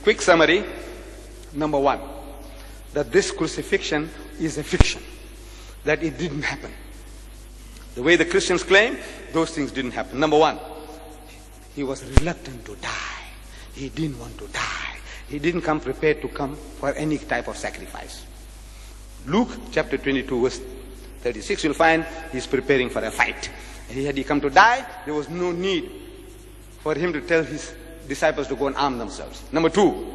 Quick summary. Number one, that this crucifixion is a fiction, that it didn't happen. The way the Christians claim, those things didn't happen. Number one, he was reluctant to die. He didn't want to die. He didn't come prepared to come for any type of sacrifice. Luke chapter 22 verse 36, you'll find he's preparing for a fight. And had he come to die, there was no need for him to tell his disciples to go and arm themselves. Number two,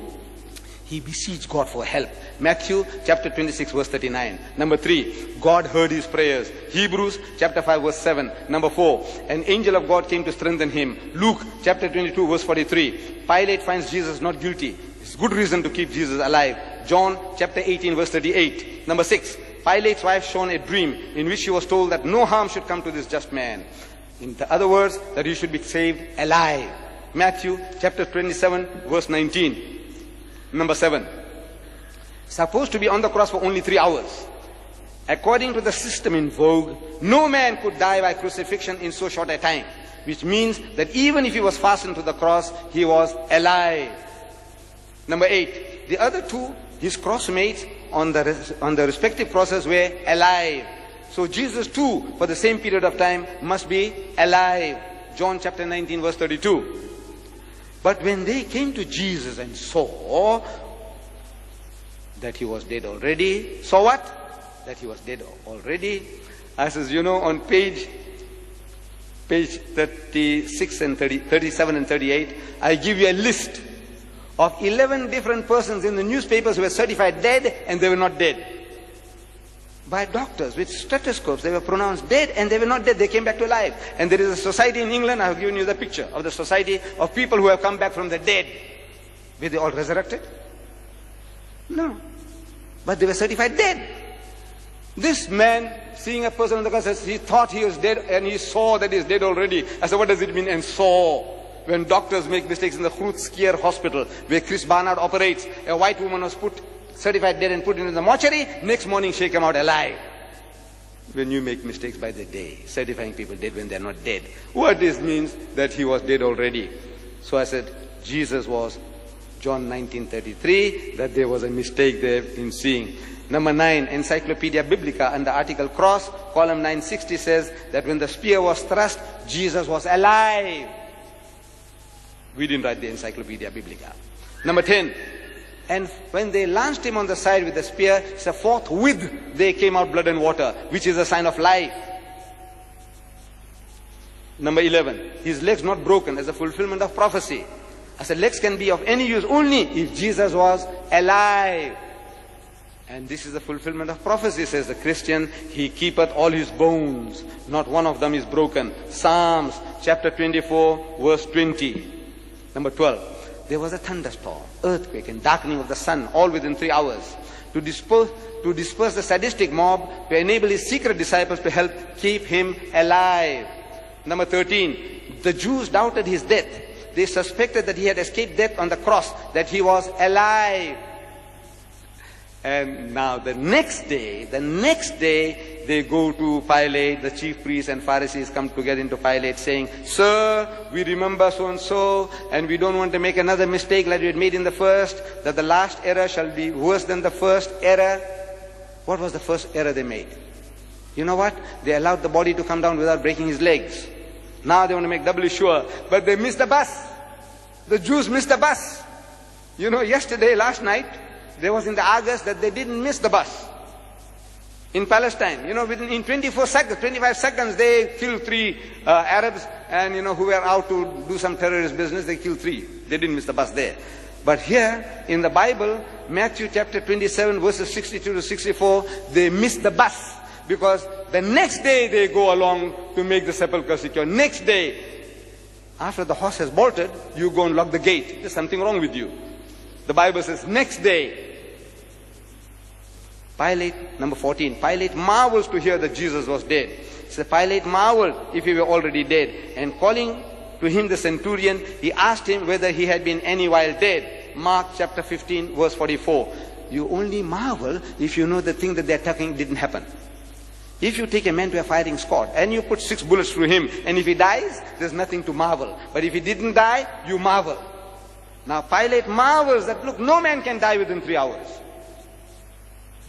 he beseeched God for help. Matthew chapter 26 verse 39. Number 3, God heard his prayers. Hebrews chapter 5 verse 7. Number 4, an angel of God came to strengthen him. Luke chapter 22 verse 43. Pilate finds Jesus not guilty. It's good reason to keep Jesus alive. John chapter 18 verse 38. Number 6, Pilate's wife shown a dream in which she was told that no harm should come to this just man. In other words, that he should be saved alive. Matthew chapter 27 verse 19. Number 7, supposed to be on the cross for only 3 hours. According to the system in vogue, no man could die by crucifixion in so short a time, which means that even if he was fastened to the cross, he was alive. Number 8, the other two, his crossmates on the respective crosses, were alive. So Jesus too, for the same period of time, must be alive. John chapter 19 verse 32. But when they came to Jesus and saw that he was dead already, saw what? That he was dead already. As is, on page 36 and 37 and 38, I give you a list of 11 different persons in the newspapers who were certified dead and they were not dead. By doctors with stethoscopes, they were pronounced dead and they were not dead, they came back to life. And there is a society in England, I have given you the picture of the society of people who have come back from the dead. Were they all resurrected? No. But they were certified dead. This man, seeing a person on the cross, says he thought he was dead and he saw that he's dead already. I said, what does it mean, and saw? When doctors make mistakes in the Cruci-fiction hospital, where Chris Barnard operates, a white woman was certified dead and put into the mortuary, next morning she came out alive. When you make mistakes by the day, certifying people dead when they're not dead, what this means? That he was dead already. So I said, Jesus was John 19:33, that there was a mistake there in seeing. Number 9, Encyclopedia Biblica under article cross, column 960 says that when the spear was thrust, Jesus was alive. We didn't write the Encyclopedia Biblica. Number 10, and when they launched him on the side with the spear, so forthwith they came out blood and water, which is a sign of life. Number 11, his legs not broken as a fulfillment of prophecy. I said legs can be of any use only if Jesus was alive. And this is the fulfillment of prophecy, says the Christian. He keepeth all his bones, not one of them is broken. Psalms chapter 24 verse 20. Number 12, there was a thunderstorm, earthquake and darkening of the sun, all within 3 hours, to disperse the sadistic mob, to enable his secret disciples to help keep him alive. Number 13, the Jews doubted his death. They suspected that he had escaped death on the cross, that he was alive. And now the next day, they go to Pilate, the chief priests and Pharisees come together into Pilate saying, Sir, we remember so-and-so, and we don't want to make another mistake like we had made in the first, that the last error shall be worse than the first error. What was the first error they made? You know what? They allowed the body to come down without breaking his legs. Now they want to make doubly sure, but they missed the bus. The Jews missed the bus. Last night, there was in the Argus that they didn't miss the bus. In Palestine, in 25 seconds, they killed 3 Arabs, and who were out to do some terrorist business, they killed 3. They didn't miss the bus there. But here, in the Bible, Matthew chapter 27, verses 62 to 64, they missed the bus. Because the next day they go along to make the sepulchre secure. Next day, after the horse has bolted, you go and lock the gate. There's something wrong with you. The Bible says, next day, Pilate, number 14, Pilate marvels to hear that Jesus was dead. So Pilate marveled if he were already dead. And calling to him the centurion, he asked him whether he had been any while dead. Mark chapter 15, verse 44. You only marvel if you know the thing that they're talking didn't happen. If you take a man to a firing squad and you put 6 bullets through him, and if he dies, there's nothing to marvel. But if he didn't die, you marvel. Now Pilate marvels that, look, no man can die within 3 hours.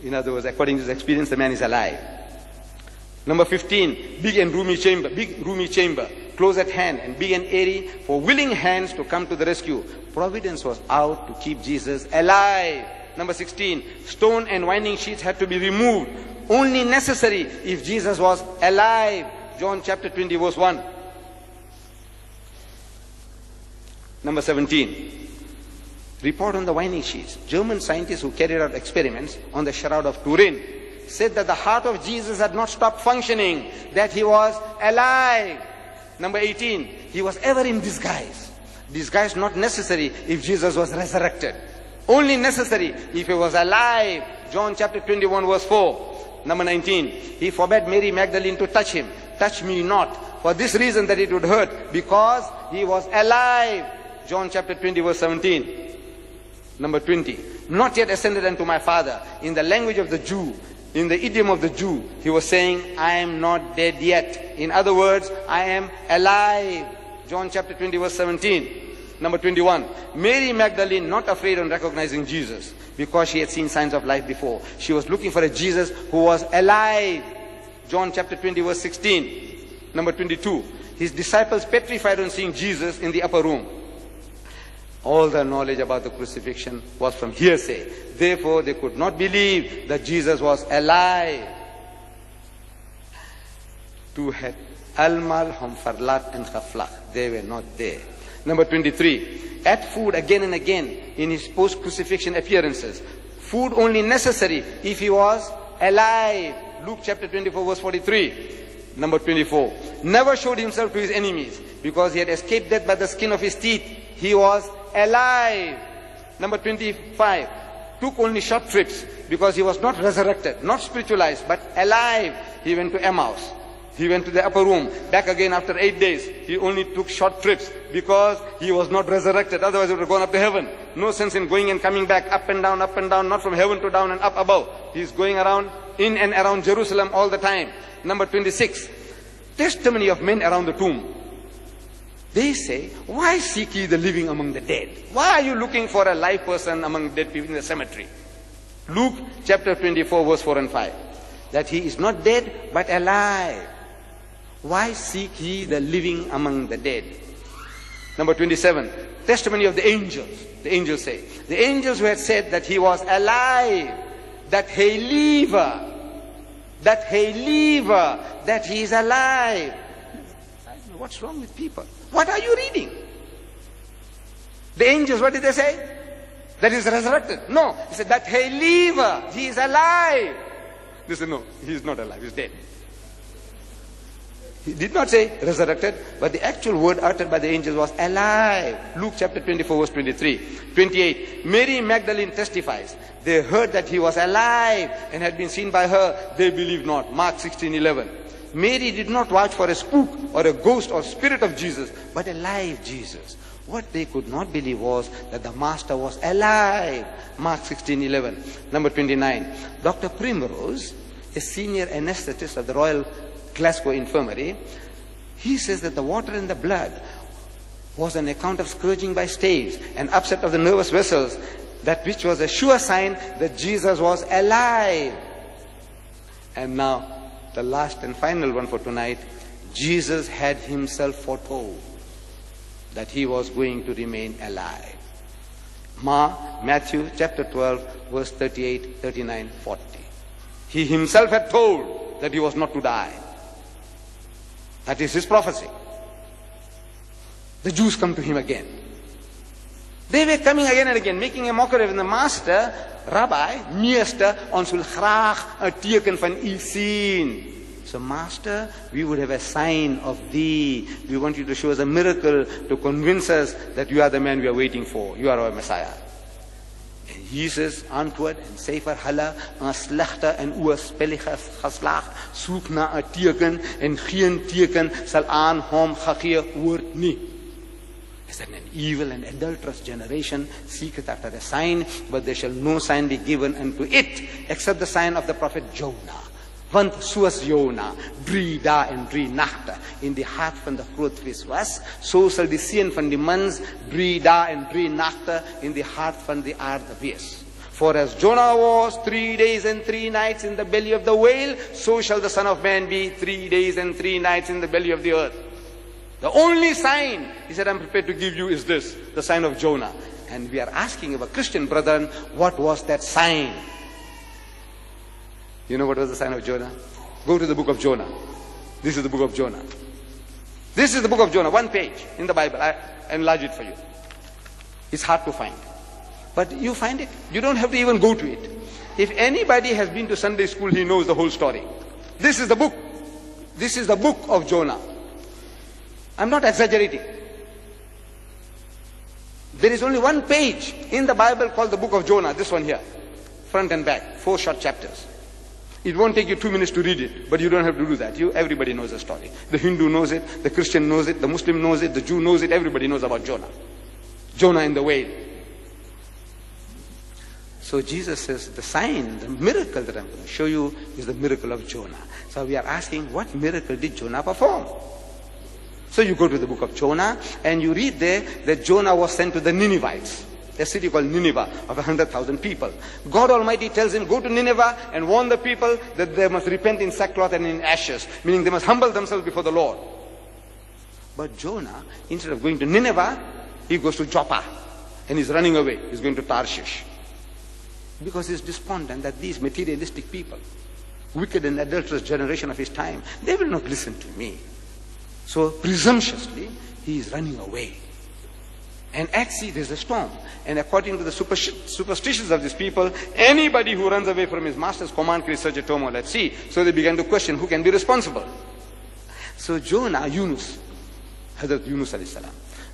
In other words, according to his experience, the man is alive. Number 15, big and roomy chamber, close at hand and big and airy for willing hands to come to the rescue. Providence was out to keep Jesus alive. Number 16, stone and winding sheets had to be removed, only necessary if Jesus was alive. John chapter 20 verse 1. Number 17, report on the winding sheets. German scientists who carried out experiments on the Shroud of Turin said that the heart of Jesus had not stopped functioning, that he was alive. Number 18, he was ever in disguise. Disguise not necessary if Jesus was resurrected. Only necessary if he was alive. John chapter 21 verse 4. Number 19, he forbade Mary Magdalene to touch him. Touch me not, for this reason that it would hurt, because he was alive. John chapter 20 verse 17. Number 20, not yet ascended unto my Father. In the language of the Jew, in the idiom of the Jew, he was saying, I am not dead yet. In other words, I am alive. John chapter 20 verse 17. Number 21, Mary Magdalene not afraid on recognizing Jesus because she had seen signs of life before. She was looking for a Jesus who was alive. John chapter 20 verse 16. Number 22, his disciples petrified on seeing Jesus in the upper room. All their knowledge about the crucifixion was from hearsay. Therefore, they could not believe that Jesus was alive. Two had Almal, Hamfarlat and Khaflach. They were not there. Number 23, ate food again and again in his post-crucifixion appearances. Food only necessary if he was alive. Luke chapter 24 verse 43. Number 24, never showed himself to his enemies because he had escaped death by the skin of his teeth. He was alive. Number 25, took only short trips because he was not resurrected, not spiritualized, but alive. He went to Emmaus. He went to the upper room, back again after 8 days. He only took short trips because he was not resurrected. Otherwise he would have gone up to heaven. No sense in going and coming back, up and down, not from heaven to down and up above. He's going around, in and around Jerusalem all the time. Number 26, testimony of men around the tomb. They say, why seek ye the living among the dead? Why are you looking for a live person among dead people in the cemetery? Luke chapter 24 verse 4 and 5. That he is not dead but alive. Why seek ye the living among the dead? Number 27, testimony of the angels. The angels say, the angels who had said that he was alive, that he live, that he is alive. What's wrong with people? What are you reading? The angels, what did they say? That he is resurrected. No, he said that he live, he is alive. They said no, he is not alive, he is dead. He did not say resurrected, but the actual word uttered by the angels was alive. Luke chapter 24 verse 23. 28, Mary Magdalene testifies. They heard that he was alive and had been seen by her. They believed not. Mark 16:11. Mary did not watch for a spook or a ghost or spirit of Jesus, but a live Jesus. What they could not believe was that the Master was alive. Mark 16:11. Number 29, Dr. Primrose, a senior anesthetist of the Royal Glasgow Infirmary, he says that the water in the blood was an account of scourging by staves and upset of the nervous vessels, that which was a sure sign that Jesus was alive. And now, the last and final one for tonight, Jesus had himself foretold that he was going to remain alive. Matthew chapter 12 verse 38, 39, 40. He himself had told that he was not to die. That is his prophecy. The Jews come to him again. They were coming again and again, making a mockery of the Master, Rabbi, Meester, ons wil graag 'n teken van u sien. So Master, we would have a sign of thee. We want you to show us a miracle to convince us that you are the man we are waiting for. You are our Messiah. En Jesus antwoord en sê vir hulle, 'n slegte en oorspellige geslag soek na 'n teken en geen teken sal aan hom gegee word nie. Is that an evil and adulterous generation seeketh after a sign, but there shall no sign be given unto it except the sign of the prophet Jonah. Want soos Jona, drie dae en drie nagte in die hart van die grootvis was, so sal die seun van die mens drie dae en drie nagte in die hart van die aarde wees. For as Jonah was 3 days and 3 nights in the belly of the whale, so shall the Son of Man be 3 days and 3 nights in the belly of the earth. The only sign, he said, I'm prepared to give you is this, the sign of Jonah. And we are asking our Christian brethren, what was that sign? You know what was the sign of Jonah? Go to the book of Jonah. This is the book of Jonah. This is the book of Jonah, 1 page in the Bible. I enlarge it for you. It's hard to find. But you find it. You don't have to even go to it. If anybody has been to Sunday school, he knows the whole story. This is the book. This is the book of Jonah. I'm not exaggerating. There is only 1 page in the Bible called the book of Jonah. This one here. Front and back. 4 short chapters. It won't take you 2 minutes to read it, but you don't have to do that. Everybody knows the story. The Hindu knows it, the Christian knows it, the Muslim knows it, the Jew knows it, everybody knows about Jonah. Jonah in the whale. So Jesus says, the sign, the miracle that I'm going to show you is the miracle of Jonah. So we are asking, what miracle did Jonah perform? So you go to the book of Jonah and you read there that Jonah was sent to the Ninevites, a city called Nineveh of 100,000 people. God Almighty tells him, go to Nineveh and warn the people that they must repent in sackcloth and in ashes, meaning they must humble themselves before the Lord. But Jonah, instead of going to Nineveh, he goes to Joppa and he's running away. He's going to Tarshish. Because he's despondent that these materialistic people, wicked and adulterous generation of his time, they will not listen to me. So presumptuously, he is running away. And at sea there's a storm. And according to the superstitions of these people, anybody who runs away from his master's command creates such a turmoil at sea. So they began to question who can be responsible. So Jonah, Hazrat Yunus alayhi salam,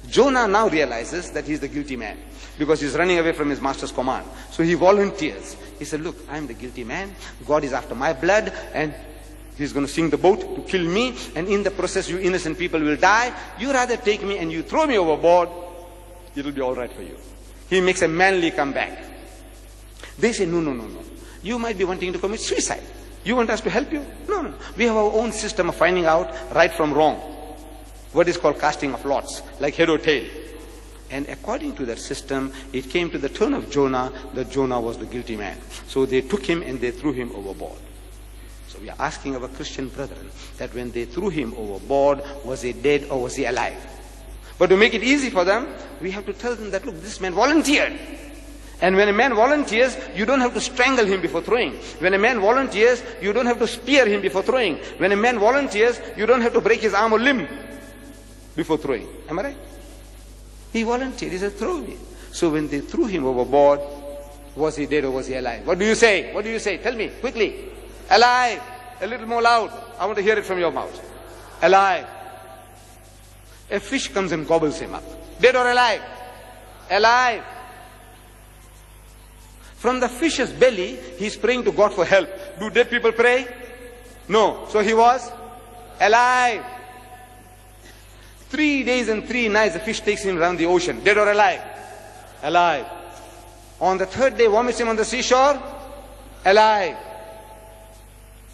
Jonah now realizes that he's the guilty man because he's running away from his master's command. So he volunteers. He said, look, I'm the guilty man. God is after my blood and he's going to sink the boat to kill me. And in the process, you innocent people will die. You rather take me and you throw me overboard. It'll be all right for you. He makes a manly comeback. They say, no. You might be wanting to commit suicide. You want us to help you? No. We have our own system of finding out right from wrong. What is called casting of lots, like head or tail. And according to that system, it came to the turn of Jonah that Jonah was the guilty man. So they took him and they threw him overboard. So we are asking our Christian brethren that when they threw him overboard, was he dead or was he alive? But to make it easy for them, we have to tell them that, look, this man volunteered. And when a man volunteers, you don't have to strangle him before throwing. When a man volunteers, you don't have to spear him before throwing. When a man volunteers, you don't have to break his arm or limb before throwing. Am I right? He volunteered. He said, throw me. So when they threw him overboard, was he dead or was he alive? What do you say? What do you say? Tell me, quickly. Alive. A little more loud. I want to hear it from your mouth. Alive. A fish comes and gobbles him up. Dead or alive? Alive. From the fish's belly, he's praying to God for help. Do dead people pray? No. So he was alive. 3 days and 3 nights the fish takes him around the ocean. Dead or alive? Alive. On the 3rd day, vomits him on the seashore? Alive.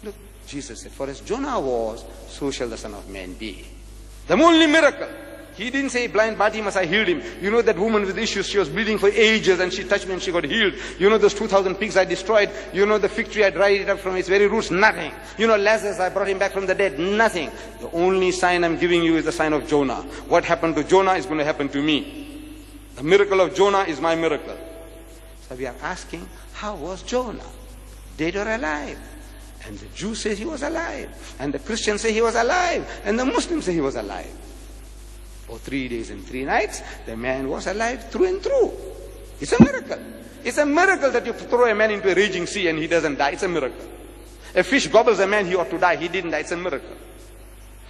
Look, Jesus said, for as Jonah was, so shall the Son of Man be. The only miracle. He didn't say, blind Bartimaeus, I healed him. You know that woman with issues, she was bleeding for ages and she touched me and she got healed. You know those 2,000 pigs I destroyed. You know the fig tree, I dried it up from its very roots. Nothing. You know Lazarus, I brought him back from the dead. Nothing. The only sign I'm giving you is the sign of Jonah. What happened to Jonah is going to happen to me. The miracle of Jonah is my miracle. So we are asking, how was Jonah? Dead or alive? And the Jews say he was alive. And the Christians say he was alive. And the Muslims say he was alive. For 3 days and 3 nights, the man was alive through and through. It's a miracle. It's a miracle that you throw a man into a raging sea and he doesn't die. It's a miracle. A fish gobbles a man, he ought to die. He didn't die. It's a miracle.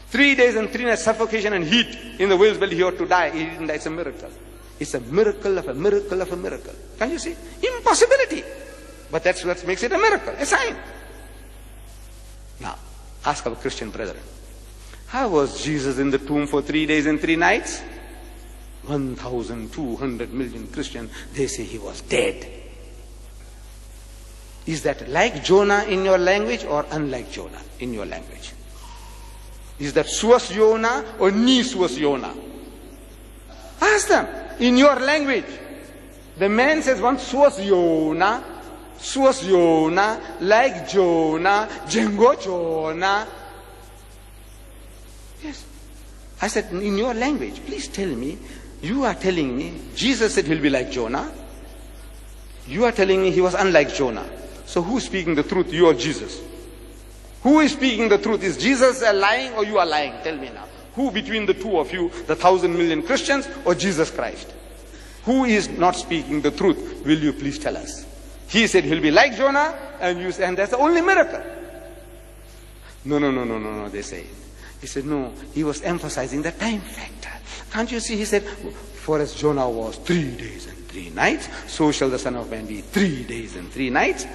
3 days and 3 nights suffocation and heat in the whale's belly, he ought to die. He didn't die. It's a miracle. It's a miracle of a miracle of a miracle. Can you see? Impossibility. But that's what makes it a miracle, a sign. Now, ask our Christian brethren. How was Jesus in the tomb for 3 days and 3 nights? 1,200 million Christians, they say he was dead. Is that like Jonah in your language or unlike Jonah in your language? Is that suas Jonah or ni suas Jonah? Ask them. In your language. The man says one suas Jonah, like Jonah, Jengo Jonah. Yes. I said, in your language, please tell me, you are telling me, Jesus said he'll be like Jonah. You are telling me he was unlike Jonah. So who's speaking the truth, you or Jesus? Who is speaking the truth? Is Jesus lying or you are lying? Tell me now. Who between the two of you, the 1,000 million Christians or Jesus Christ? Who is not speaking the truth? Will you please tell us? He said he'll be like Jonah, and you say, and that's the only miracle. No, they say. He said, no, he was emphasizing the time factor. Can't you see? He said, for as Jonah was 3 days and 3 nights, so shall the Son of Man be 3 days and 3 nights.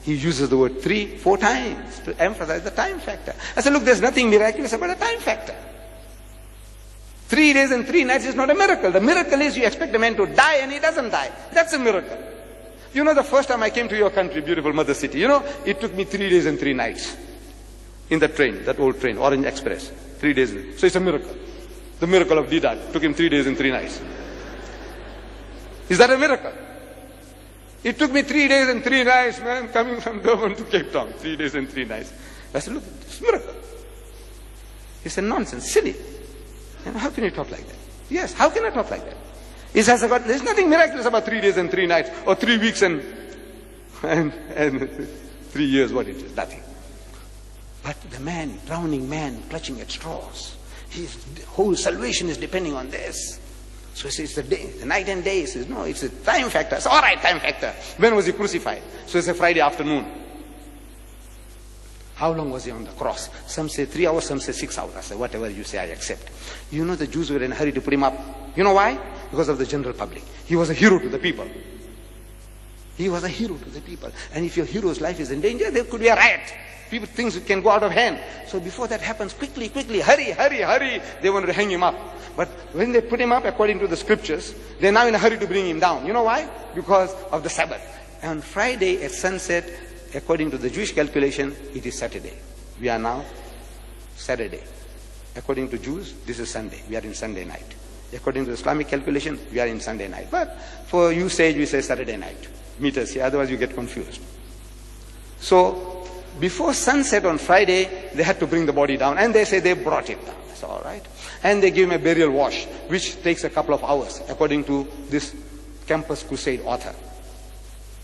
He uses the word 3, 4 times to emphasize the time factor. I said, look, there's nothing miraculous about a time factor. 3 days and 3 nights is not a miracle. The miracle is you expect a man to die and he doesn't die. That's a miracle. You know, the first time I came to your country, beautiful mother city, you know, it took me 3 days and 3 nights in that train, that old train, Orange Express. 3 days. So it's a miracle. The miracle of Deedat took him 3 days and 3 nights. Is that a miracle? It took me 3 days and 3 nights, man, coming from Durban to Cape Town. 3 days and 3 nights. I said, look, it's a miracle. He said, nonsense, silly. And how can you talk like that? Yes, how can I talk like that? He says, there's nothing miraculous about 3 days and 3 nights, or 3 weeks and 3 years, what it is, nothing. But the man, drowning man, clutching at straws, his whole salvation is depending on this. So he says, it's the day, the night and day. He says, no, it's a time factor. I said, all right, time factor. When was he crucified? So it's a Friday afternoon. How long was he on the cross? Some say 3 hours, some say 6 hours. I say, whatever you say, I accept. You know, the Jews were in a hurry to put him up. You know why? Because of the general public. He was a hero to the people. He was a hero to the people. And if your hero's life is in danger, there could be a riot. People, things can go out of hand. So before that happens, quickly, hurry, they wanted to hang him up. But when they put him up according to the scriptures, they're now in a hurry to bring him down. You know why? Because of the Sabbath. And Friday at sunset, according to the Jewish calculation, it is Saturday. We are now Saturday. According to Jews, this is Sunday. We are in Sunday night. According to the Islamic calculation, we are in Sunday night. But for usage, we say Saturday night. Meet us here, otherwise you get confused. So, before sunset on Friday, they had to bring the body down. And they say they brought it down. That's all right. And they give him a burial wash, which takes a couple of hours, according to this Campus Crusade author.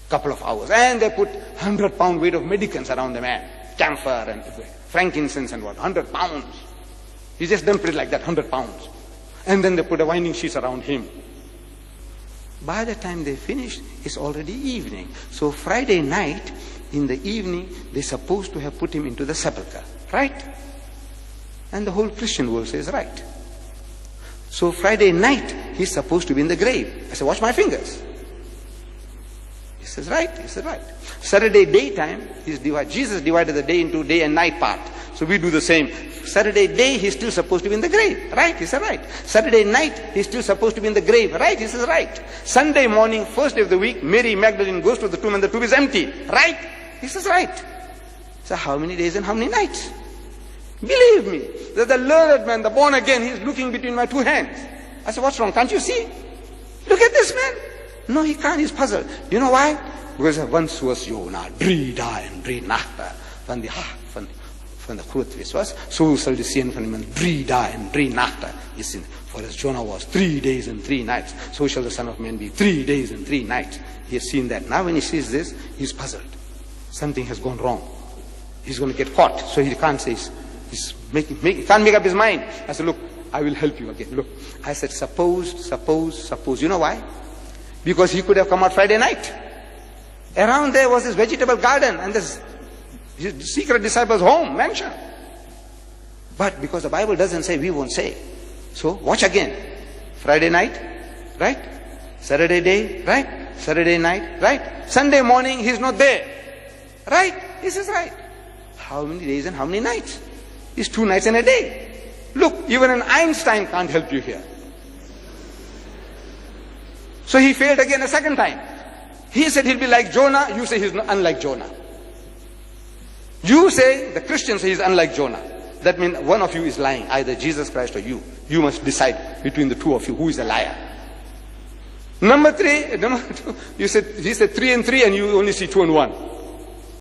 Couple of hours. And they put 100-pound weight of medicines around the man. Camphor and frankincense and what, 100 pounds. He just dumped it like that, 100 pounds. And then they put a winding sheet around him. By the time they finished, it's already evening. So Friday night, in the evening, they're supposed to have put him into the sepulchre. Right? And the whole Christian world says right. So Friday night, he's supposed to be in the grave. I said, watch my fingers. He says, right. He said, right. Saturday daytime, Jesus divided the day into day and night part. So we do the same. Saturday day, he's still supposed to be in the grave. Right? He said, right. Saturday night, he's still supposed to be in the grave. Right? He says, right. Sunday morning, first day of the week, Mary Magdalene goes to the tomb and the tomb is empty. Right? He says, right. So how many days and how many nights? Believe me, that the learned man, the born again, he's looking between my 2 hands. I said, what's wrong? Can't you see? Look at this man. No, he can't. He's puzzled. You know why? Because once was Jonah, drie dagen en 3 nachten van de Crucifixion. So shall the zien van hem 3 dagen en 3 nachten. For as Jonah was 3 days and 3 nights, so shall the Son of Man be 3 days and 3 nights. He has seen that. Now when he sees this, he's puzzled. Something has gone wrong. He's going to get caught. So he can't say, he can't make up his mind. I said, look, I will help you again. Look, I said, suppose. You know why? Because he could have come out Friday night. Around there was his vegetable garden and his secret disciples' home, mansion. But because the Bible doesn't say, we won't say. So watch again. Friday night, right? Saturday day, right? Saturday night, right? Sunday morning, he's not there. Right? This is right. How many days and how many nights? It's 2 nights and a day. Look, even an Einstein can't help you here. So he failed again a second time. He said he'll be like Jonah, you say he's unlike Jonah. You say, the Christians say he's unlike Jonah. That means one of you is lying, either Jesus Christ or you. You must decide between the two of you who is a liar. Number two, he said 3 and 3 and you only see 2 and 1.